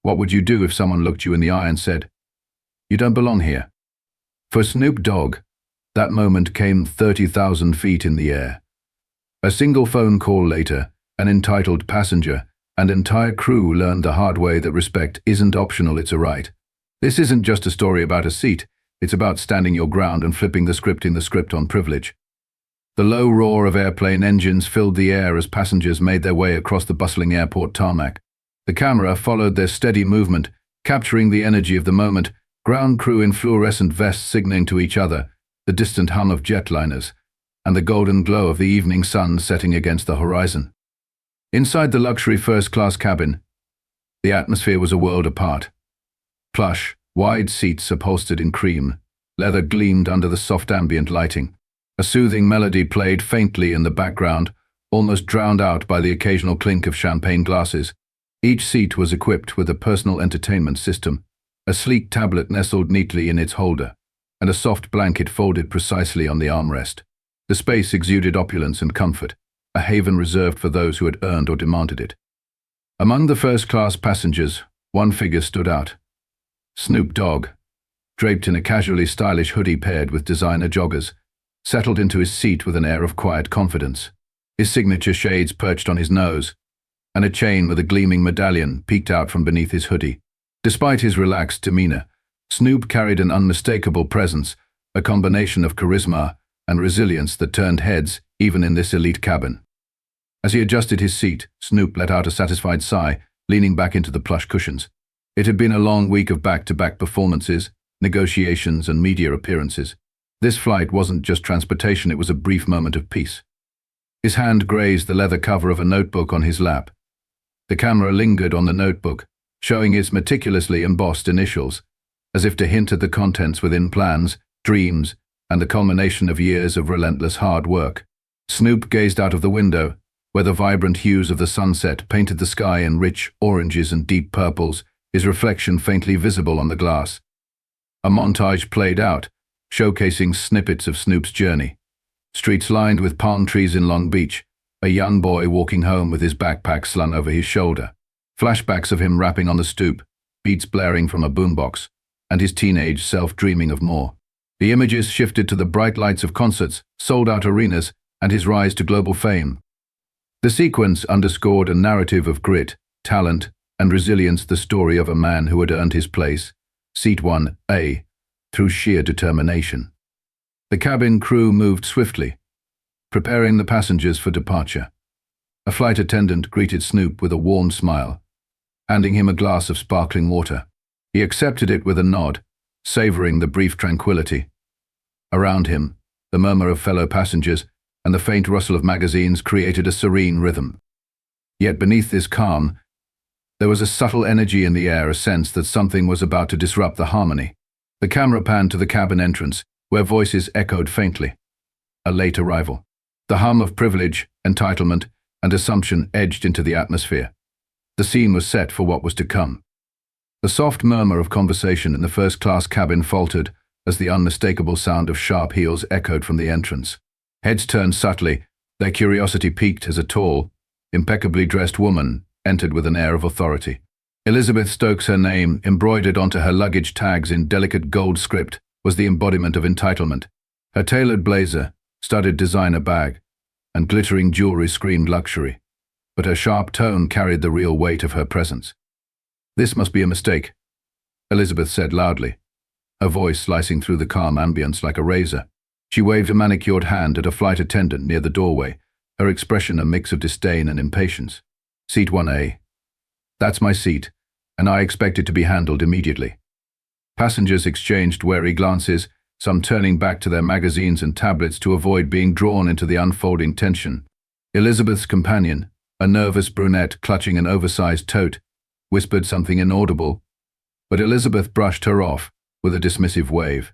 What would you do if someone looked you in the eye and said, "You don't belong here"? For Snoop Dogg, that moment came 30,000 feet in the air. A single phone call later, an entitled passenger and entire crew learned the hard way that respect isn't optional, it's a right. This isn't just a story about a seat, it's about standing your ground and flipping the script in the script on privilege. The low roar of airplane engines filled the air as passengers made their way across the bustling airport tarmac. The camera followed their steady movement, capturing the energy of the moment, ground crew in fluorescent vests signaling to each other, the distant hum of jetliners, and the golden glow of the evening sun setting against the horizon. Inside the luxury first-class cabin, the atmosphere was a world apart. Plush, wide seats upholstered in cream, leather gleamed under the soft ambient lighting. A soothing melody played faintly in the background, almost drowned out by the occasional clink of champagne glasses. Each seat was equipped with a personal entertainment system, a sleek tablet nestled neatly in its holder, and a soft blanket folded precisely on the armrest. The space exuded opulence and comfort, a haven reserved for those who had earned or demanded it. Among the first-class passengers, one figure stood out. Snoop Dogg, draped in a casually stylish hoodie paired with designer joggers, settled into his seat with an air of quiet confidence. His signature shades perched on his nose, and a chain with a gleaming medallion peeked out from beneath his hoodie. Despite his relaxed demeanor, Snoop carried an unmistakable presence, a combination of charisma and resilience that turned heads even in this elite cabin. As he adjusted his seat, Snoop let out a satisfied sigh, leaning back into the plush cushions. It had been a long week of back-to-back performances, negotiations, and media appearances. This flight wasn't just transportation, it was a brief moment of peace. His hand grazed the leather cover of a notebook on his lap. The camera lingered on the notebook, showing its meticulously embossed initials, as if to hint at the contents within plans, dreams, and the culmination of years of relentless hard work. Snoop gazed out of the window, where the vibrant hues of the sunset painted the sky in rich oranges and deep purples, his reflection faintly visible on the glass. A montage played out, showcasing snippets of Snoop's journey. Streets lined with palm trees in Long Beach, a young boy walking home with his backpack slung over his shoulder. Flashbacks of him rapping on the stoop, beats blaring from a boombox, and his teenage self dreaming of more. The images shifted to the bright lights of concerts, sold-out arenas, and his rise to global fame. The sequence underscored a narrative of grit, talent, and resilience, the story of a man who had earned his place, Seat 1A, through sheer determination. The cabin crew moved swiftly, preparing the passengers for departure. A flight attendant greeted Snoop with a warm smile, handing him a glass of sparkling water. He accepted it with a nod, savoring the brief tranquility. Around him, the murmur of fellow passengers and the faint rustle of magazines created a serene rhythm. Yet beneath this calm, there was a subtle energy in the air, a sense that something was about to disrupt the harmony. The camera panned to the cabin entrance, where voices echoed faintly. A late arrival. The hum of privilege, entitlement, and assumption edged into the atmosphere. The scene was set for what was to come. The soft murmur of conversation in the first-class cabin faltered as the unmistakable sound of sharp heels echoed from the entrance. Heads turned subtly, their curiosity piqued as a tall, impeccably dressed woman entered with an air of authority. Elizabeth Stokes, her name, embroidered onto her luggage tags in delicate gold script, was the embodiment of entitlement. Her tailored blazer, studded designer bag, and glittering jewelry screamed luxury, but her sharp tone carried the real weight of her presence. "This must be a mistake," Elizabeth said loudly, her voice slicing through the calm ambience like a razor. She waved a manicured hand at a flight attendant near the doorway, her expression a mix of disdain and impatience. "Seat 1A. That's my seat, and I expect it to be handled immediately." Passengers exchanged wary glances, some turning back to their magazines and tablets to avoid being drawn into the unfolding tension. Elizabeth's companion, a nervous brunette clutching an oversized tote, whispered something inaudible, but Elizabeth brushed her off with a dismissive wave.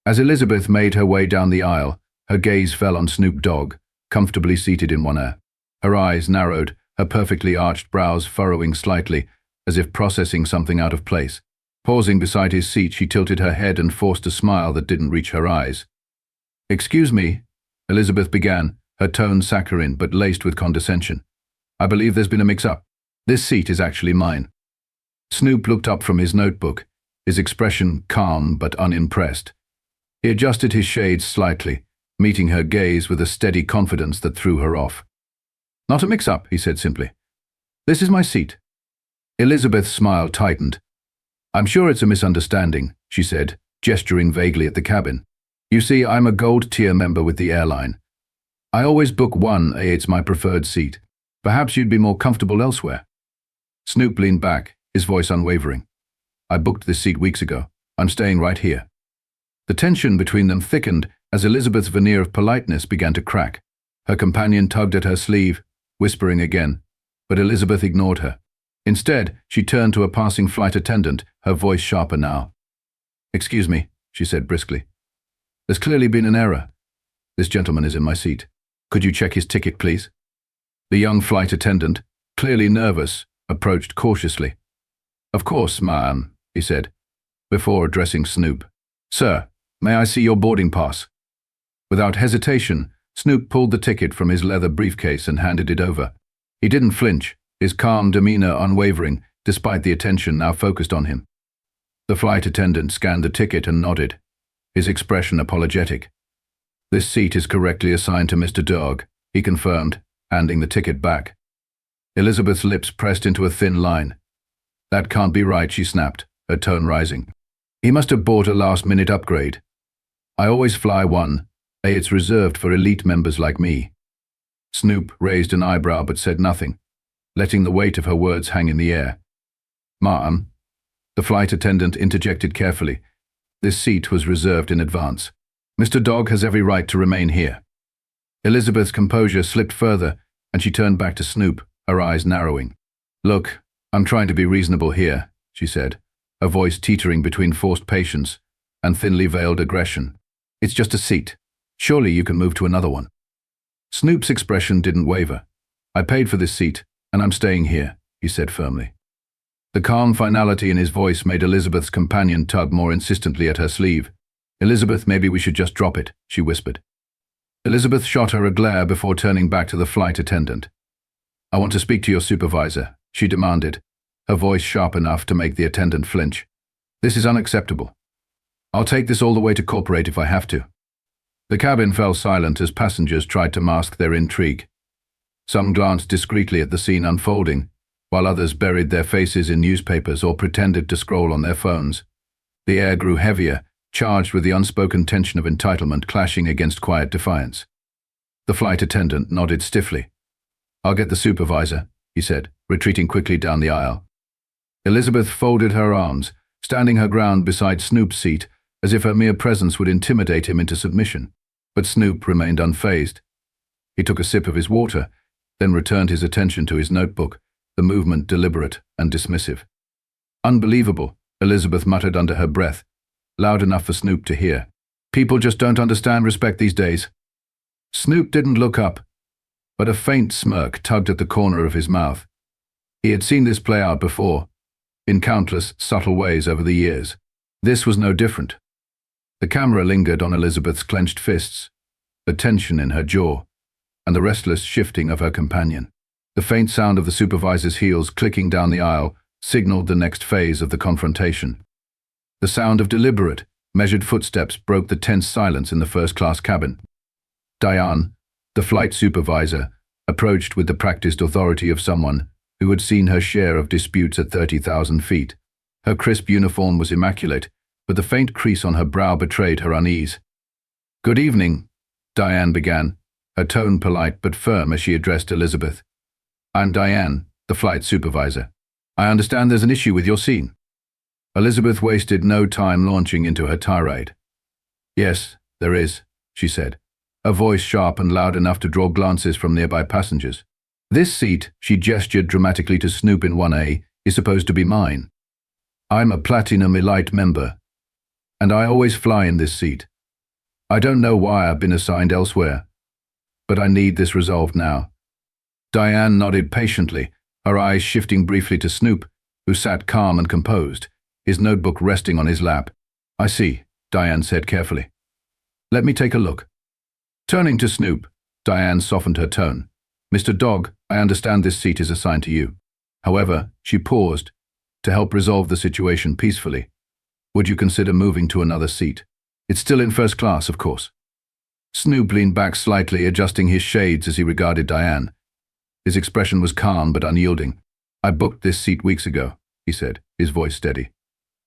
As Elizabeth made her way down the aisle, her gaze fell on Snoop Dogg, comfortably seated in one ear. Her eyes narrowed, her perfectly arched brows furrowing slightly, as if processing something out of place. Pausing beside his seat, she tilted her head and forced a smile that didn't reach her eyes. "Excuse me," Elizabeth began, her tone saccharine but laced with condescension. "I believe there's been a mix-up. This seat is actually mine." Snoop looked up from his notebook, his expression calm but unimpressed. He adjusted his shades slightly, meeting her gaze with a steady confidence that threw her off. "Not a mix-up," he said simply. "This is my seat." Elizabeth's smile tightened. "I'm sure it's a misunderstanding," she said, gesturing vaguely at the cabin. "You see, I'm a gold-tier member with the airline. I always book 1A, it's my preferred seat. Perhaps you'd be more comfortable elsewhere." Snoop leaned back, his voice unwavering. "I booked this seat weeks ago. I'm staying right here." The tension between them thickened as Elizabeth's veneer of politeness began to crack. Her companion tugged at her sleeve, whispering again, but Elizabeth ignored her. Instead, she turned to a passing flight attendant, her voice sharper now. "Excuse me," she said briskly. "There's clearly been an error. This gentleman is in my seat. Could you check his ticket, please?" The young flight attendant, clearly nervous, approached cautiously. "Of course, ma'am," he said, before addressing Snoop. "Sir, may I see your boarding pass?" Without hesitation, Snoop pulled the ticket from his leather briefcase and handed it over. He didn't flinch, his calm demeanor unwavering, despite the attention now focused on him. The flight attendant scanned the ticket and nodded, his expression apologetic. "This seat is correctly assigned to Mr. Dogg," he confirmed, handing the ticket back. Elizabeth's lips pressed into a thin line. "That can't be right," she snapped, her tone rising. "He must have bought a last-minute upgrade. I always fly 1A, it's reserved for elite members like me." Snoop raised an eyebrow but said nothing, letting the weight of her words hang in the air. "Ma'am," the flight attendant interjected carefully, "this seat was reserved in advance. Mr. Dogg has every right to remain here." Elizabeth's composure slipped further, and she turned back to Snoop, her eyes narrowing. "Look, I'm trying to be reasonable here," she said, her voice teetering between forced patience and thinly veiled aggression. "It's just a seat. Surely you can move to another one." Snoop's expression didn't waver. "I paid for this seat, and I'm staying here," he said firmly. The calm finality in his voice made Elizabeth's companion tug more insistently at her sleeve. "Elizabeth, maybe we should just drop it," she whispered. Elizabeth shot her a glare before turning back to the flight attendant. "I want to speak to your supervisor," she demanded, her voice sharp enough to make the attendant flinch. "This is unacceptable. I'll take this all the way to corporate if I have to." The cabin fell silent as passengers tried to mask their intrigue. Some glanced discreetly at the scene unfolding, while others buried their faces in newspapers or pretended to scroll on their phones. The air grew heavier, charged with the unspoken tension of entitlement clashing against quiet defiance. The flight attendant nodded stiffly. "I'll get the supervisor," he said, retreating quickly down the aisle. Elizabeth folded her arms, standing her ground beside Snoop's seat, as if her mere presence would intimidate him into submission. But Snoop remained unfazed. He took a sip of his water, then returned his attention to his notebook, the movement deliberate and dismissive. "Unbelievable," Elizabeth muttered under her breath, loud enough for Snoop to hear. "People just don't understand respect these days." Snoop didn't look up, but a faint smirk tugged at the corner of his mouth. He had seen this play out before, in countless subtle ways over the years. This was no different. The camera lingered on Elizabeth's clenched fists, the tension in her jaw, and the restless shifting of her companion. The faint sound of the supervisor's heels clicking down the aisle signaled the next phase of the confrontation. The sound of deliberate, measured footsteps broke the tense silence in the first-class cabin. Diane, the flight supervisor, approached with the practiced authority of someone who had seen her share of disputes at 30,000 feet. Her crisp uniform was immaculate, but the faint crease on her brow betrayed her unease. "Good evening," Diane began, her tone polite but firm as she addressed Elizabeth. "I'm Diane, the flight supervisor. I understand there's an issue with your scene." Elizabeth wasted no time launching into her tirade. "Yes, there is," she said, her voice sharp and loud enough to draw glances from nearby passengers. "This seat," she gestured dramatically to Snoop in 1A, "is supposed to be mine. I'm a Platinum Elite member, and I always fly in this seat. I don't know why I've been assigned elsewhere, but I need this resolved now." Diane nodded patiently, her eyes shifting briefly to Snoop, who sat calm and composed, his notebook resting on his lap. "I see," Diane said carefully. "Let me take a look." Turning to Snoop, Diane softened her tone. "Mr. Dogg, I understand this seat is assigned to you." However, she paused, to help resolve the situation peacefully. Would you consider moving to another seat? It's still in first class, of course. Snoop leaned back slightly, adjusting his shades as he regarded Diane. His expression was calm but unyielding. I booked this seat weeks ago, he said, his voice steady.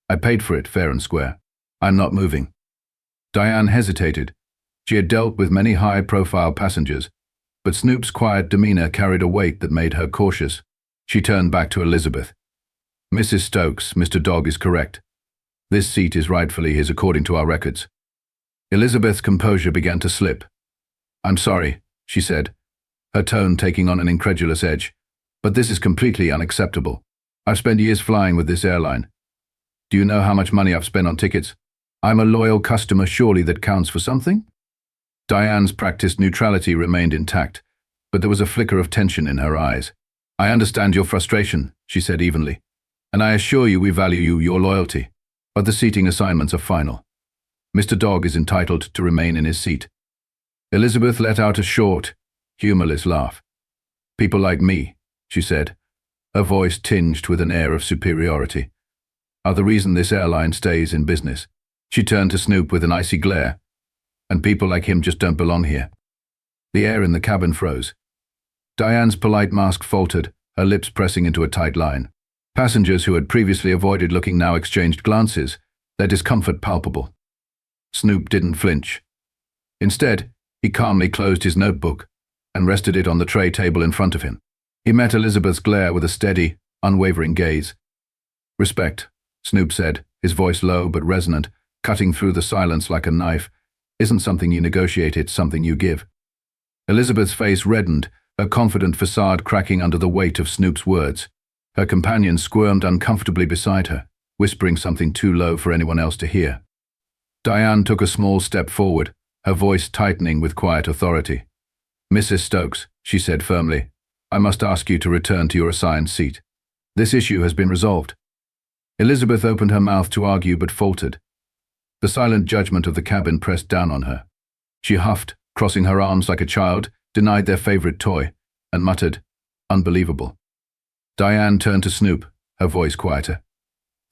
I paid for it fair and square. I'm not moving. Diane hesitated. She had dealt with many high-profile passengers, but Snoop's quiet demeanor carried a weight that made her cautious. She turned back to Elizabeth. Mrs. Stokes, Mr. Dogg is correct. This seat is rightfully his according to our records. Elizabeth's composure began to slip. I'm sorry, she said, her tone taking on an incredulous edge, but this is completely unacceptable. I've spent years flying with this airline. Do you know how much money I've spent on tickets? I'm a loyal customer, surely that counts for something? Diane's practiced neutrality remained intact, but there was a flicker of tension in her eyes. I understand your frustration, she said evenly, and I assure you we value your loyalty, but the seating assignments are final. Mr. Dogg is entitled to remain in his seat. Elizabeth let out a short, humorless laugh. People like me, she said, her voice tinged with an air of superiority, are the reason this airline stays in business. She turned to Snoop with an icy glare. And people like him just don't belong here. The air in the cabin froze. Diane's polite mask faltered, her lips pressing into a tight line. Passengers who had previously avoided looking now exchanged glances, their discomfort palpable. Snoop didn't flinch. Instead, he calmly closed his notebook and rested it on the tray table in front of him. He met Elizabeth's glare with a steady, unwavering gaze. Respect, Snoop said, his voice low but resonant, cutting through the silence like a knife, isn't something you negotiate, it's something you give. Elizabeth's face reddened, her confident facade cracking under the weight of Snoop's words. Her companion squirmed uncomfortably beside her, whispering something too low for anyone else to hear. Diane took a small step forward, her voice tightening with quiet authority. Mrs. Stokes, she said firmly, I must ask you to return to your assigned seat. This issue has been resolved. Elizabeth opened her mouth to argue but faltered. The silent judgment of the cabin pressed down on her. She huffed, crossing her arms like a child, denied their favorite toy, and muttered, unbelievable. Diane turned to Snoop, her voice quieter.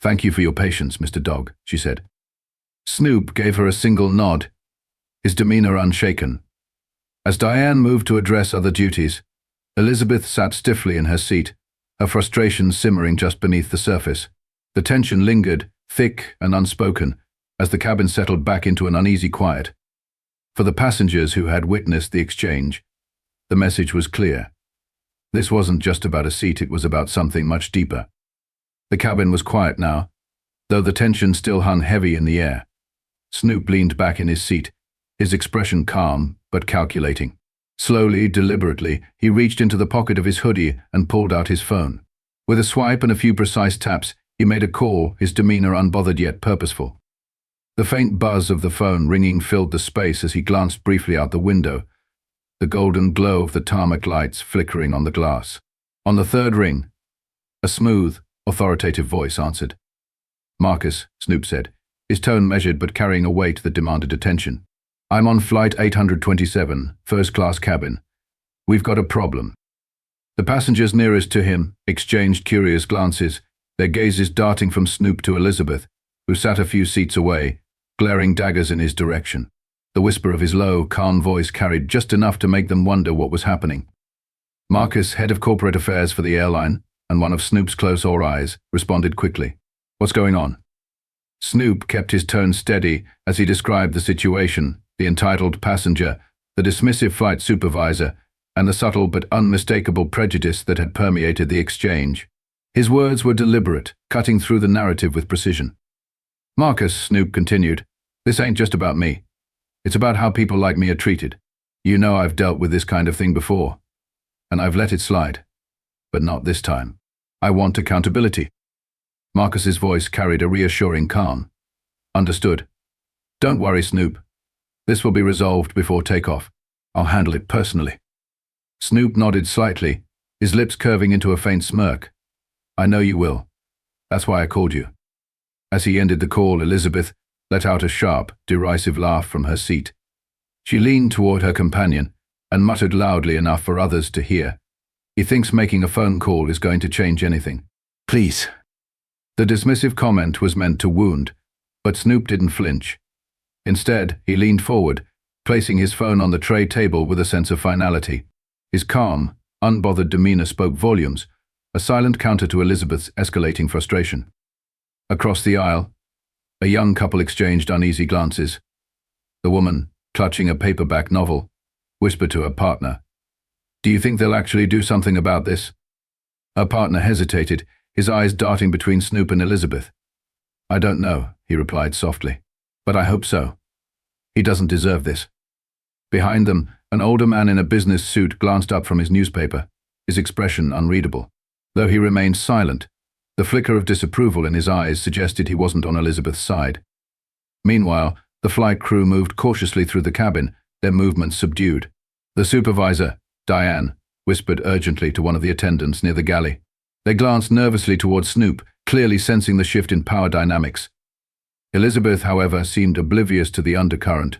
Thank you for your patience, Mr. Dogg, she said. Snoop gave her a single nod, his demeanor unshaken. As Diane moved to address other duties, Elizabeth sat stiffly in her seat, her frustration simmering just beneath the surface. The tension lingered, thick and unspoken, as the cabin settled back into an uneasy quiet. For the passengers who had witnessed the exchange, the message was clear. This wasn't just about a seat, it was about something much deeper. The cabin was quiet now, though the tension still hung heavy in the air. Snoop leaned back in his seat, his expression calm but calculating. Slowly, deliberately, he reached into the pocket of his hoodie and pulled out his phone. With a swipe and a few precise taps, he made a call, his demeanor unbothered yet purposeful. The faint buzz of the phone ringing filled the space as he glanced briefly out the window, the golden glow of the tarmac lights flickering on the glass. On the third ring, a smooth, authoritative voice answered. Marcus, Snoop said, his tone measured but carrying a weight that demanded attention. I'm on flight 827, first-class cabin. We've got a problem. The passengers nearest to him exchanged curious glances, their gazes darting from Snoop to Elizabeth, who sat a few seats away, glaring daggers in his direction. The whisper of his low, calm voice carried just enough to make them wonder what was happening. Marcus, head of corporate affairs for the airline, and one of Snoop's close eyes, responded quickly. What's going on? Snoop kept his tone steady as he described the situation, the entitled passenger, the dismissive flight supervisor, and the subtle but unmistakable prejudice that had permeated the exchange. His words were deliberate, cutting through the narrative with precision. Marcus, Snoop continued, this ain't just about me. It's about how people like me are treated. You know I've dealt with this kind of thing before, and I've let it slide. But not this time. I want accountability. Marcus's voice carried a reassuring calm. Understood. Don't worry, Snoop. This will be resolved before takeoff. I'll handle it personally. Snoop nodded slightly, his lips curving into a faint smirk. I know you will. That's why I called you. As he ended the call, Elizabeth let out a sharp, derisive laugh from her seat. She leaned toward her companion and muttered loudly enough for others to hear. He thinks making a phone call is going to change anything. Please. The dismissive comment was meant to wound, but Snoop didn't flinch. Instead, he leaned forward, placing his phone on the tray table with a sense of finality. His calm, unbothered demeanor spoke volumes, a silent counter to Elizabeth's escalating frustration. Across the aisle, a young couple exchanged uneasy glances. The woman, clutching a paperback novel, whispered to her partner, "Do you think they'll actually do something about this?" Her partner hesitated, his eyes darting between Snoop and Elizabeth. "I don't know," he replied softly, "but I hope so. He doesn't deserve this." Behind them, an older man in a business suit glanced up from his newspaper, his expression unreadable. Though he remained silent, the flicker of disapproval in his eyes suggested he wasn't on Elizabeth's side. Meanwhile, the flight crew moved cautiously through the cabin, their movements subdued. The supervisor, Diane, whispered urgently to one of the attendants near the galley. They glanced nervously towards Snoop, clearly sensing the shift in power dynamics. Elizabeth, however, seemed oblivious to the undercurrent.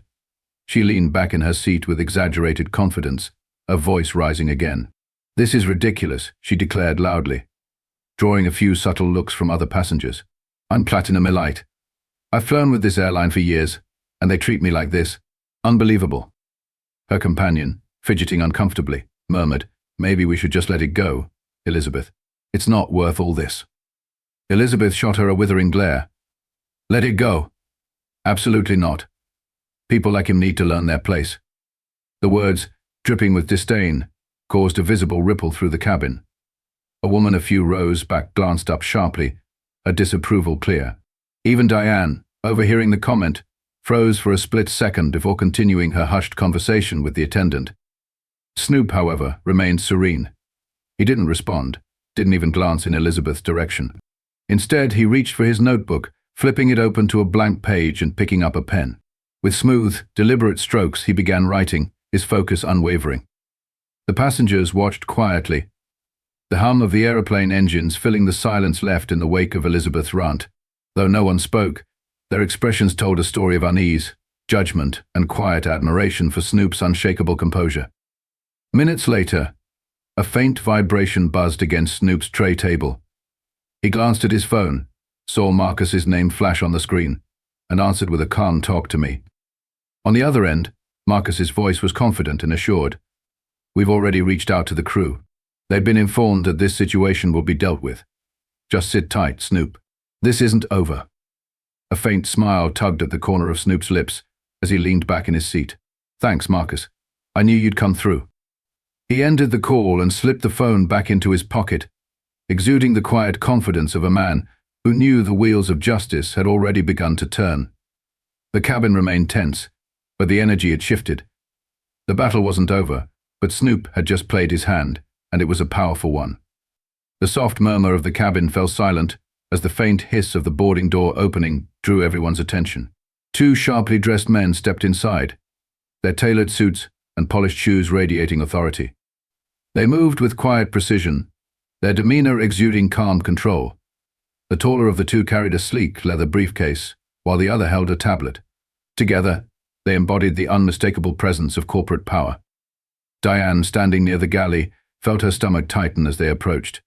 She leaned back in her seat with exaggerated confidence, her voice rising again. "This is ridiculous," she declared loudly, drawing a few subtle looks from other passengers. "I'm Platinum Elite. I've flown with this airline for years, and they treat me like this. Unbelievable." Her companion, fidgeting uncomfortably, murmured, "Maybe we should just let it go, Elizabeth. It's not worth all this." Elizabeth shot her a withering glare. "Let it go? Absolutely not. People like him need to learn their place." The words, dripping with disdain, caused a visible ripple through the cabin. A woman a few rows back glanced up sharply, her disapproval clear. Even Diane, overhearing the comment, froze for a split second before continuing her hushed conversation with the attendant. Snoop, however, remained serene. He didn't respond, didn't even glance in Elizabeth's direction. Instead, he reached for his notebook, flipping it open to a blank page and picking up a pen. With smooth, deliberate strokes, he began writing, his focus unwavering. The passengers watched quietly, the hum of the aeroplane engines filling the silence left in the wake of Elizabeth's rant. Though no one spoke, their expressions told a story of unease, judgment, and quiet admiration for Snoop's unshakable composure. Minutes later, a faint vibration buzzed against Snoop's tray table. He glanced at his phone, saw Marcus's name flash on the screen, and answered with a calm "Talk to me." On the other end, Marcus's voice was confident and assured. "We've already reached out to the crew. They've been informed that this situation will be dealt with. Just sit tight, Snoop. This isn't over." A faint smile tugged at the corner of Snoop's lips as he leaned back in his seat. "Thanks, Marcus. I knew you'd come through." He ended the call and slipped the phone back into his pocket, exuding the quiet confidence of a man who knew the wheels of justice had already begun to turn. The cabin remained tense, but the energy had shifted. The battle wasn't over, but Snoop had just played his hand, and it was a powerful one. The soft murmur of the cabin fell silent as the faint hiss of the boarding door opening drew everyone's attention. Two sharply dressed men stepped inside, their tailored suits and polished shoes radiating authority. They moved with quiet precision, their demeanor exuding calm control. The taller of the two carried a sleek leather briefcase, while the other held a tablet. Together, they embodied the unmistakable presence of corporate power. Diane, standing near the galley, felt her stomach tighten as they approached.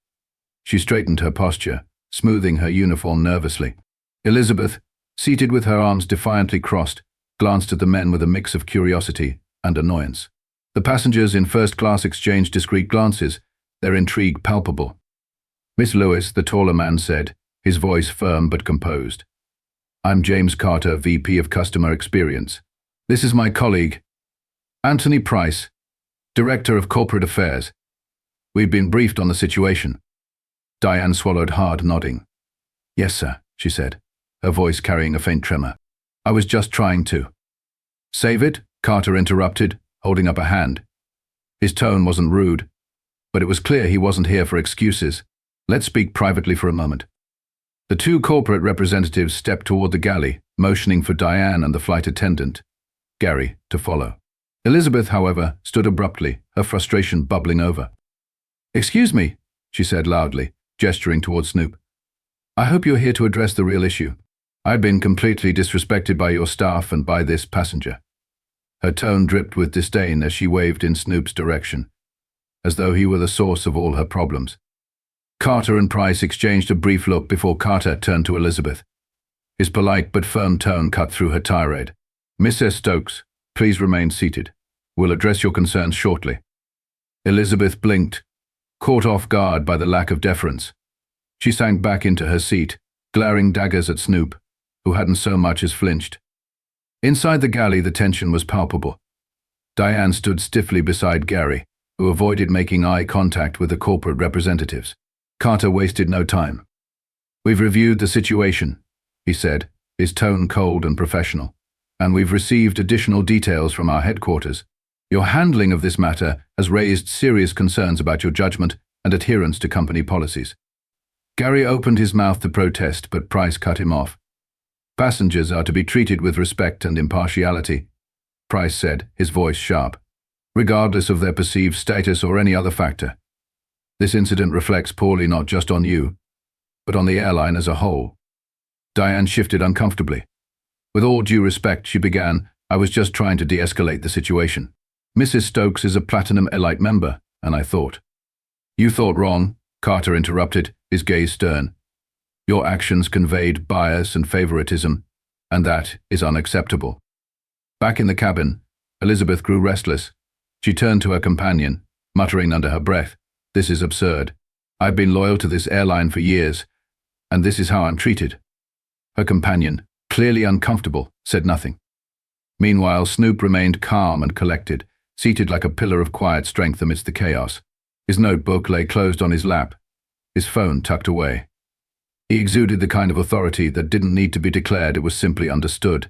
She straightened her posture, smoothing her uniform nervously. Elizabeth, seated with her arms defiantly crossed, glanced at the men with a mix of curiosity and annoyance. The passengers in first class exchanged discreet glances, their intrigue palpable. "Miss Lewis," the taller man said, his voice firm but composed. "I'm James Carter, VP of Customer Experience. This is my colleague, Anthony Price, Director of Corporate Affairs. We've been briefed on the situation." Diane swallowed hard, nodding. "Yes, sir," she said, her voice carrying a faint tremor. "I was just trying to—" "Save it," Carter interrupted, holding up a hand. His tone wasn't rude, but it was clear he wasn't here for excuses. "Let's speak privately for a moment." The two corporate representatives stepped toward the galley, motioning for Diane and the flight attendant, Gary, to follow. Elizabeth, however, stood abruptly, her frustration bubbling over. "Excuse me," she said loudly, gesturing toward Snoop. "I hope you're here to address the real issue. I've been completely disrespected by your staff and by this passenger." Her tone dripped with disdain as she waved in Snoop's direction, as though he were the source of all her problems. Carter and Price exchanged a brief look before Carter turned to Elizabeth. His polite but firm tone cut through her tirade. "Mrs. Stokes, please remain seated. We'll address your concerns shortly." Elizabeth blinked, caught off guard by the lack of deference. She sank back into her seat, glaring daggers at Snoop, who hadn't so much as flinched. Inside the galley, the tension was palpable. Diane stood stiffly beside Gary, who avoided making eye contact with the corporate representatives. Carter wasted no time. "We've reviewed the situation," he said, his tone cold and professional, "and we've received additional details from our headquarters. Your handling of this matter has raised serious concerns about your judgment and adherence to company policies." Gary opened his mouth to protest, but Price cut him off. "Passengers are to be treated with respect and impartiality," Price said, his voice sharp, "regardless of their perceived status or any other factor. This incident reflects poorly not just on you, but on the airline as a whole." Diane shifted uncomfortably. "With all due respect," she began, "I was just trying to de-escalate the situation. Mrs. Stokes is a Platinum Elite member, and I thought—" "You thought wrong," Carter interrupted, his gaze stern. "Your actions conveyed bias and favoritism, and that is unacceptable." Back in the cabin, Elizabeth grew restless. She turned to her companion, muttering under her breath, "This is absurd. I've been loyal to this airline for years, and this is how I'm treated." Her companion, clearly uncomfortable, said nothing. Meanwhile, Snoop remained calm and collected, seated like a pillar of quiet strength amidst the chaos. His notebook lay closed on his lap, his phone tucked away. He exuded the kind of authority that didn't need to be declared, it was simply understood.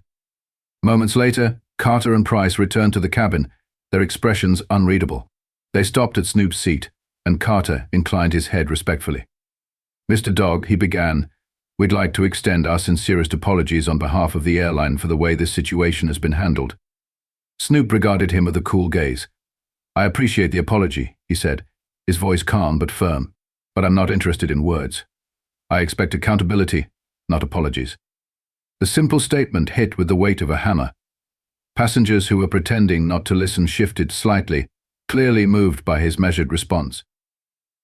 Moments later, Carter and Price returned to the cabin, their expressions unreadable. They stopped at Snoop's seat, and Carter inclined his head respectfully. "Mr. Dogg," he began, "we'd like to extend our sincerest apologies on behalf of the airline for the way this situation has been handled." Snoop regarded him with a cool gaze. "I appreciate the apology," he said, his voice calm but firm, "but I'm not interested in words. I expect accountability, not apologies." The simple statement hit with the weight of a hammer. Passengers who were pretending not to listen shifted slightly, clearly moved by his measured response.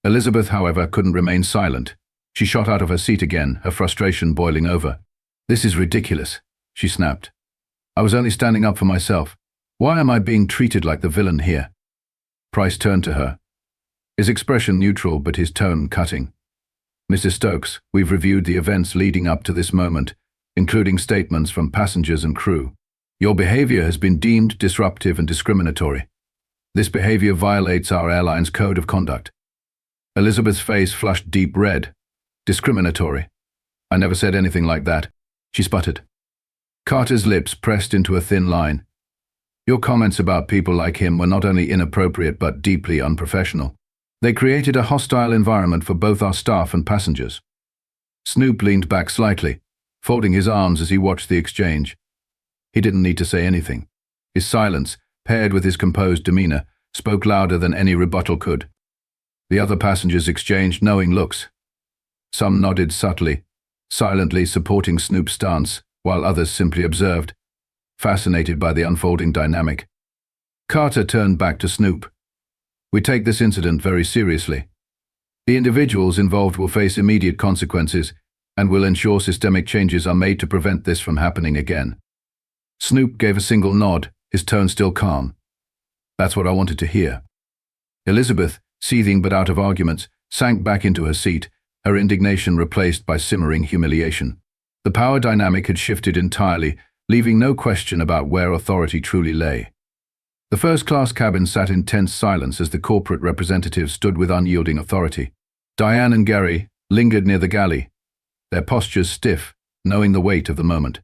Elizabeth, however, couldn't remain silent. She shot out of her seat again, her frustration boiling over. "This is ridiculous," she snapped. "I was only standing up for myself. Why am I being treated like the villain here?" Price turned to her, his expression neutral but his tone cutting. "Mrs. Stokes, we've reviewed the events leading up to this moment, including statements from passengers and crew. Your behavior has been deemed disruptive and discriminatory. This behavior violates our airline's code of conduct." Elizabeth's face flushed deep red. "Discriminatory? I never said anything like that," she sputtered. Carter's lips pressed into a thin line. "Your comments about people like him were not only inappropriate but deeply unprofessional. They created a hostile environment for both our staff and passengers." Snoop leaned back slightly, folding his arms as he watched the exchange. He didn't need to say anything. His silence, paired with his composed demeanor, spoke louder than any rebuttal could. The other passengers exchanged knowing looks. Some nodded subtly, silently supporting Snoop's stance, while others simply observed, fascinated by the unfolding dynamic. Carter turned back to Snoop. "We take this incident very seriously. The individuals involved will face immediate consequences and will ensure systemic changes are made to prevent this from happening again." Snoop gave a single nod, his tone still calm. "That's what I wanted to hear." Elizabeth, seething but out of arguments, sank back into her seat, her indignation replaced by simmering humiliation. The power dynamic had shifted entirely, leaving no question about where authority truly lay. The first-class cabin sat in tense silence as the corporate representatives stood with unyielding authority. Diane and Gary lingered near the galley, their postures stiff, knowing the weight of the moment.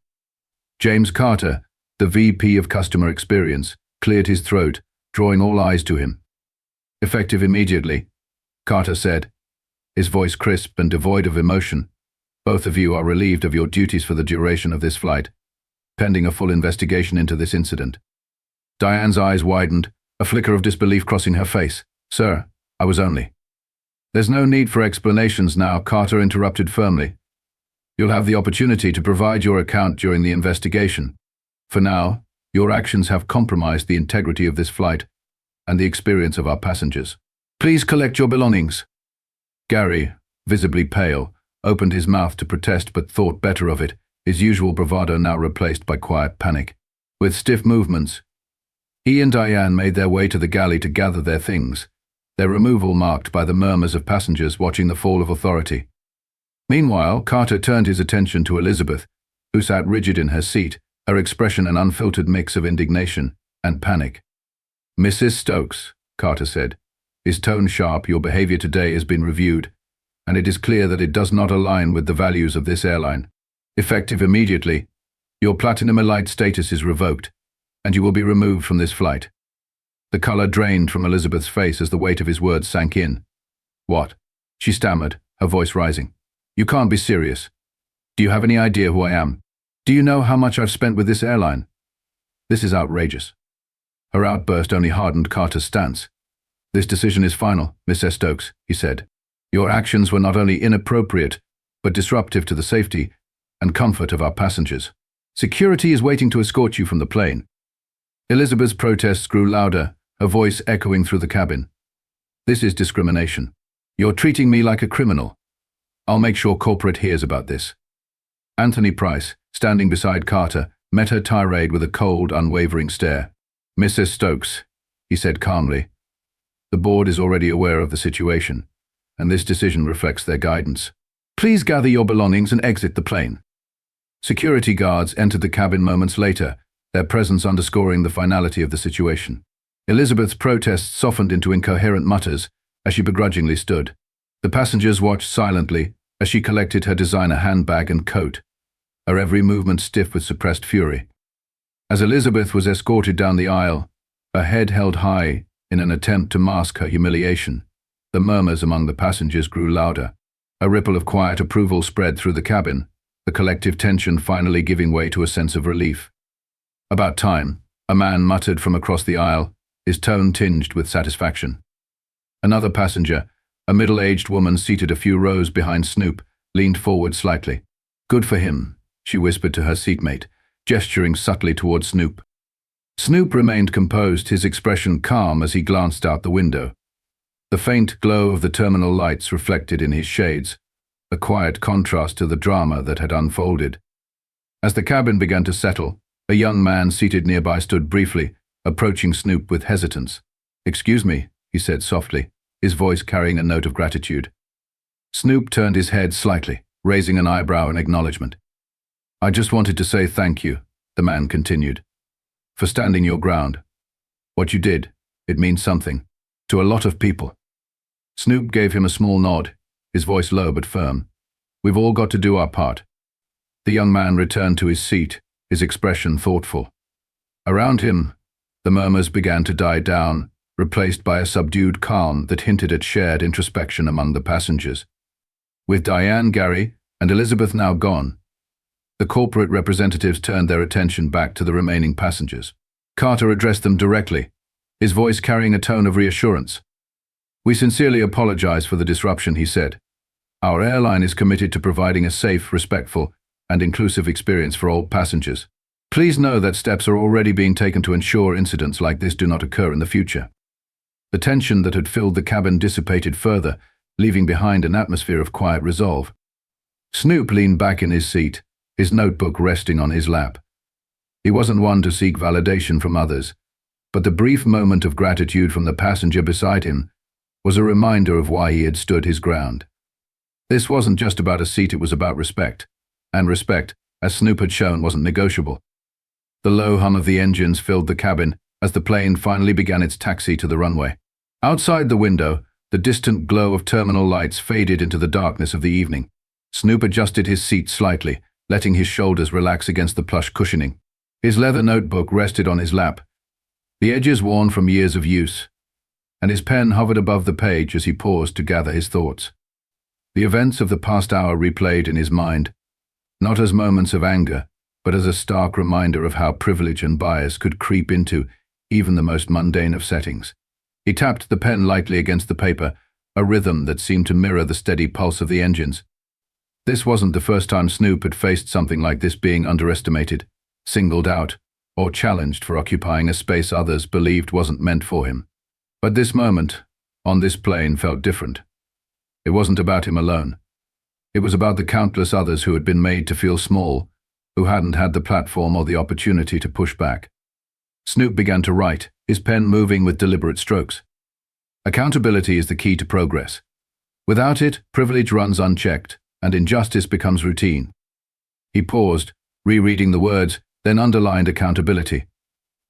James Carter, the VP of Customer Experience, cleared his throat, drawing all eyes to him. "Effective immediately," Carter said, his voice crisp and devoid of emotion. "Both of you are relieved of your duties for the duration of this flight, pending a full investigation into this incident." Diane's eyes widened, a flicker of disbelief crossing her face. "Sir, I was only—" "There's no need for explanations now," Carter interrupted firmly. "You'll have the opportunity to provide your account during the investigation. For now, your actions have compromised the integrity of this flight and the experience of our passengers. Please collect your belongings." Gary, visibly pale, opened his mouth to protest but thought better of it, his usual bravado now replaced by quiet panic. With stiff movements, he and Diane made their way to the galley to gather their things, their removal marked by the murmurs of passengers watching the fall of authority. Meanwhile, Carter turned his attention to Elizabeth, who sat rigid in her seat, her expression an unfiltered mix of indignation and panic. "Mrs. Stokes," Carter said, his tone sharp, "your behavior today has been reviewed, and it is clear that it does not align with the values of this airline. Effective immediately, your Platinum Elite status is revoked, and you will be removed from this flight." The color drained from Elizabeth's face as the weight of his words sank in. "What?" she stammered, her voice rising. "You can't be serious. Do you have any idea who I am? Do you know how much I've spent with this airline? This is outrageous." Her outburst only hardened Carter's stance. "This decision is final, Miss Stokes," he said. "Your actions were not only inappropriate, but disruptive to the safety and comfort of our passengers. Security is waiting to escort you from the plane." Elizabeth's protests grew louder, her voice echoing through the cabin. "This is discrimination. You're treating me like a criminal. I'll make sure corporate hears about this." Anthony Price, standing beside Carter, met her tirade with a cold, unwavering stare. "Mrs. Stokes," he said calmly, "the board is already aware of the situation, and this decision reflects their guidance. Please gather your belongings and exit the plane." Security guards entered the cabin moments later, their presence underscoring the finality of the situation. Elizabeth's protests softened into incoherent mutters as she begrudgingly stood. The passengers watched silently as she collected her designer handbag and coat, her every movement stiff with suppressed fury. As Elizabeth was escorted down the aisle, her head held high in an attempt to mask her humiliation, the murmurs among the passengers grew louder. A ripple of quiet approval spread through the cabin, the collective tension finally giving way to a sense of relief. "About time," a man muttered from across the aisle, his tone tinged with satisfaction. Another passenger, a middle-aged woman seated a few rows behind Snoop, leaned forward slightly. "Good for him," she whispered to her seatmate, gesturing subtly toward Snoop. Snoop remained composed, his expression calm as he glanced out the window. The faint glow of the terminal lights reflected in his shades, a quiet contrast to the drama that had unfolded. As the cabin began to settle, a young man seated nearby stood briefly, approaching Snoop with hesitance. "Excuse me," he said softly, his voice carrying a note of gratitude. Snoop turned his head slightly, raising an eyebrow in acknowledgement. "I just wanted to say thank you," the man continued, "for standing your ground. What you did, it means something, to a lot of people." Snoop gave him a small nod, his voice low but firm. "We've all got to do our part." The young man returned to his seat, his expression thoughtful. Around him, the murmurs began to die down, replaced by a subdued calm that hinted at shared introspection among the passengers. With Diane, Gary, and Elizabeth now gone, the corporate representatives turned their attention back to the remaining passengers. Carter addressed them directly, his voice carrying a tone of reassurance. "We sincerely apologize for the disruption," he said. "Our airline is committed to providing a safe, respectful, and inclusive experience for all passengers. Please know that steps are already being taken to ensure incidents like this do not occur in the future." The tension that had filled the cabin dissipated further, leaving behind an atmosphere of quiet resolve. Snoop leaned back in his seat, his notebook resting on his lap. He wasn't one to seek validation from others, but the brief moment of gratitude from the passenger beside him was a reminder of why he had stood his ground. This wasn't just about a seat, it was about respect. And respect, as Snoop had shown, wasn't negotiable. The low hum of the engines filled the cabin as the plane finally began its taxi to the runway. Outside the window, the distant glow of terminal lights faded into the darkness of the evening. Snoop adjusted his seat slightly, letting his shoulders relax against the plush cushioning. His leather notebook rested on his lap, the edges worn from years of use, and his pen hovered above the page as he paused to gather his thoughts. The events of the past hour replayed in his mind, not as moments of anger, but as a stark reminder of how privilege and bias could creep into even the most mundane of settings. He tapped the pen lightly against the paper, a rhythm that seemed to mirror the steady pulse of the engines. This wasn't the first time Snoop had faced something like this, being underestimated, singled out, or challenged for occupying a space others believed wasn't meant for him. But this moment, on this plane, felt different. It wasn't about him alone. It was about the countless others who had been made to feel small, who hadn't had the platform or the opportunity to push back. Snoop began to write, his pen moving with deliberate strokes. Accountability is the key to progress. Without it, privilege runs unchecked, and injustice becomes routine. He paused, rereading the words, then underlined accountability.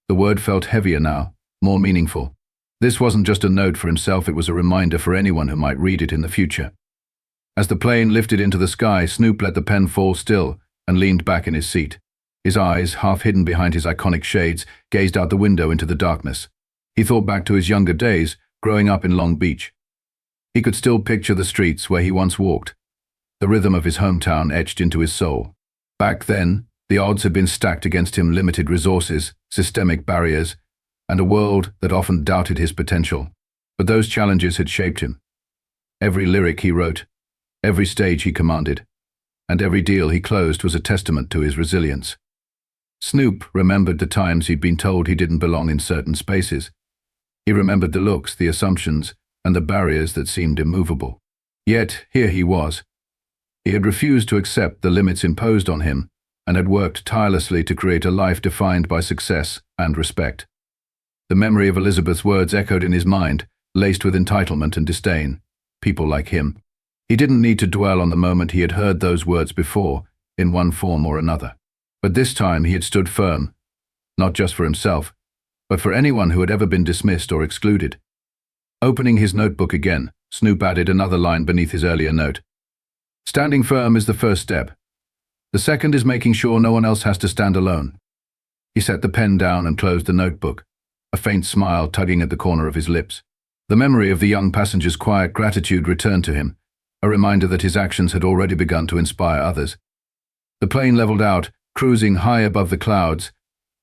The word felt heavier now, more meaningful. This wasn't just a note for himself, it was a reminder for anyone who might read it in the future. As the plane lifted into the sky, Snoop let the pen fall still and leaned back in his seat. His eyes, half hidden behind his iconic shades, gazed out the window into the darkness. He thought back to his younger days, growing up in Long Beach. He could still picture the streets where he once walked, the rhythm of his hometown etched into his soul. Back then, the odds had been stacked against him: limited resources, systemic barriers, and a world that often doubted his potential. But those challenges had shaped him. Every lyric he wrote, every stage he commanded, and every deal he closed was a testament to his resilience. Snoop remembered the times he'd been told he didn't belong in certain spaces. He remembered the looks, the assumptions, and the barriers that seemed immovable. Yet, here he was. He had refused to accept the limits imposed on him and had worked tirelessly to create a life defined by success and respect. The memory of Elizabeth's words echoed in his mind, laced with entitlement and disdain. People like him. He didn't need to dwell on the moment he had heard those words before, in one form or another. But this time he had stood firm, not just for himself, but for anyone who had ever been dismissed or excluded. Opening his notebook again, Snoop added another line beneath his earlier note. Standing firm is the first step. The second is making sure no one else has to stand alone. He set the pen down and closed the notebook, a faint smile tugging at the corner of his lips. The memory of the young passenger's quiet gratitude returned to him, a reminder that his actions had already begun to inspire others. The plane leveled out, cruising high above the clouds.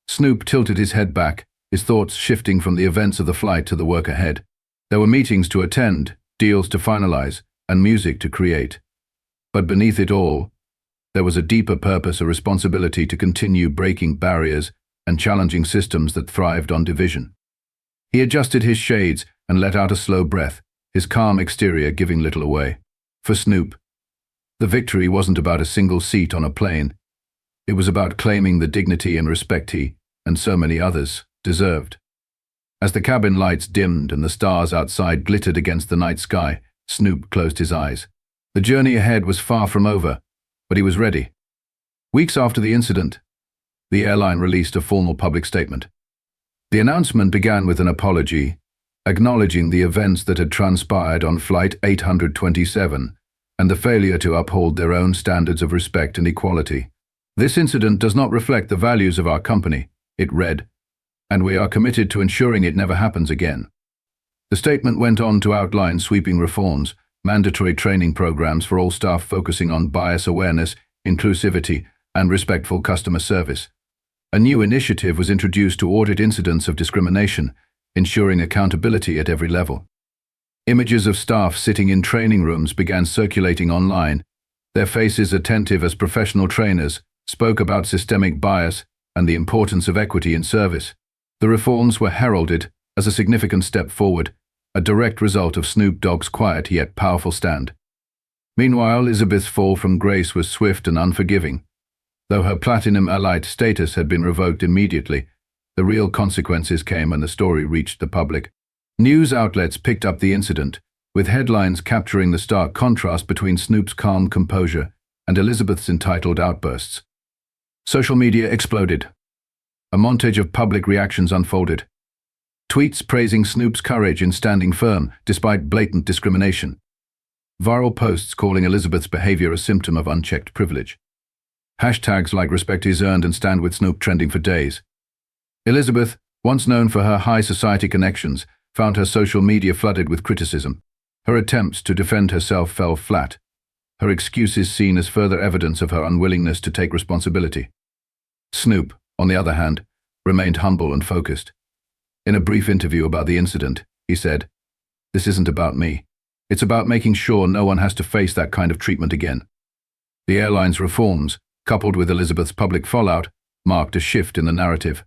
Snoop tilted his head back, his thoughts shifting from the events of the flight to the work ahead. There were meetings to attend, deals to finalize, and music to create. But beneath it all, there was a deeper purpose, a responsibility to continue breaking barriers and challenging systems that thrived on division. He adjusted his shades and let out a slow breath, his calm exterior giving little away. For Snoop, the victory wasn't about a single seat on a plane. It was about claiming the dignity and respect he, and so many others, deserved. As the cabin lights dimmed and the stars outside glittered against the night sky, Snoop closed his eyes. The journey ahead was far from over, but he was ready. Weeks after the incident, the airline released a formal public statement. The announcement began with an apology, acknowledging the events that had transpired on Flight 827 and the failure to uphold their own standards of respect and equality. This incident does not reflect the values of our company, it read, and we are committed to ensuring it never happens again. The statement went on to outline sweeping reforms, mandatory training programs for all staff focusing on bias awareness, inclusivity, and respectful customer service. A new initiative was introduced to audit incidents of discrimination, ensuring accountability at every level. Images of staff sitting in training rooms began circulating online. Their faces, attentive as professional trainers, spoke about systemic bias and the importance of equity in service. The reforms were heralded as a significant step forward, a direct result of Snoop Dogg's quiet yet powerful stand. Meanwhile, Elizabeth's fall from grace was swift and unforgiving. Though her platinum elite status had been revoked immediately, the real consequences came when the story reached the public. News outlets picked up the incident, with headlines capturing the stark contrast between Snoop's calm composure and Elizabeth's entitled outbursts. Social media exploded. A montage of public reactions unfolded. Tweets praising Snoop's courage in standing firm despite blatant discrimination. Viral posts calling Elizabeth's behavior a symptom of unchecked privilege. Hashtags like Respect is Earned and Stand with Snoop trending for days. Elizabeth, once known for her high society connections, found her social media flooded with criticism. Her attempts to defend herself fell flat, her excuses seen as further evidence of her unwillingness to take responsibility. Snoop, on the other hand, remained humble and focused. In a brief interview about the incident, he said, "This isn't about me. It's about making sure no one has to face that kind of treatment again." The airline's reforms, coupled with Elizabeth's public fallout, marked a shift in the narrative.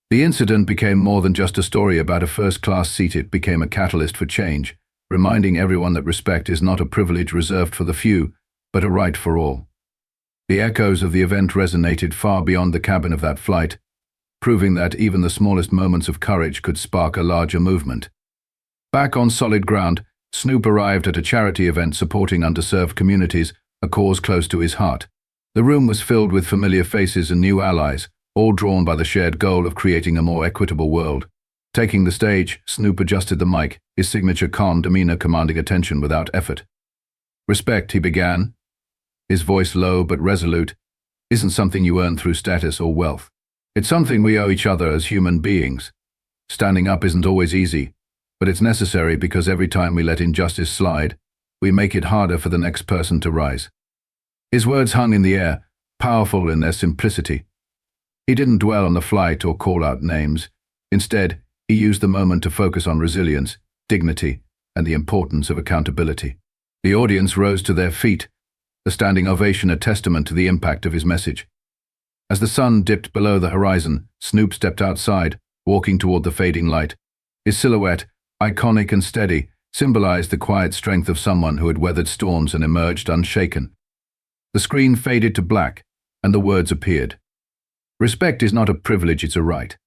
The incident became more than just a story about a first-class seat. It became a catalyst for change, reminding everyone that respect is not a privilege reserved for the few, but a right for all. The echoes of the event resonated far beyond the cabin of that flight, proving that even the smallest moments of courage could spark a larger movement. Back on solid ground, Snoop arrived at a charity event supporting underserved communities, a cause close to his heart. The room was filled with familiar faces and new allies, all drawn by the shared goal of creating a more equitable world. Taking the stage, Snoop adjusted the mic, his signature calm demeanor commanding attention without effort. "Respect," he began, his voice low but resolute, "isn't something you earn through status or wealth. It's something we owe each other as human beings. Standing up isn't always easy, but it's necessary because every time we let injustice slide, we make it harder for the next person to rise." His words hung in the air, powerful in their simplicity. He didn't dwell on the flight or call out names. Instead, he used the moment to focus on resilience, dignity, and the importance of accountability. The audience rose to their feet, a standing ovation a testament to the impact of his message. As the sun dipped below the horizon, Snoop stepped outside, walking toward the fading light. His silhouette, iconic and steady, symbolized the quiet strength of someone who had weathered storms and emerged unshaken. The screen faded to black, and the words appeared. "Respect is not a privilege, it's a right."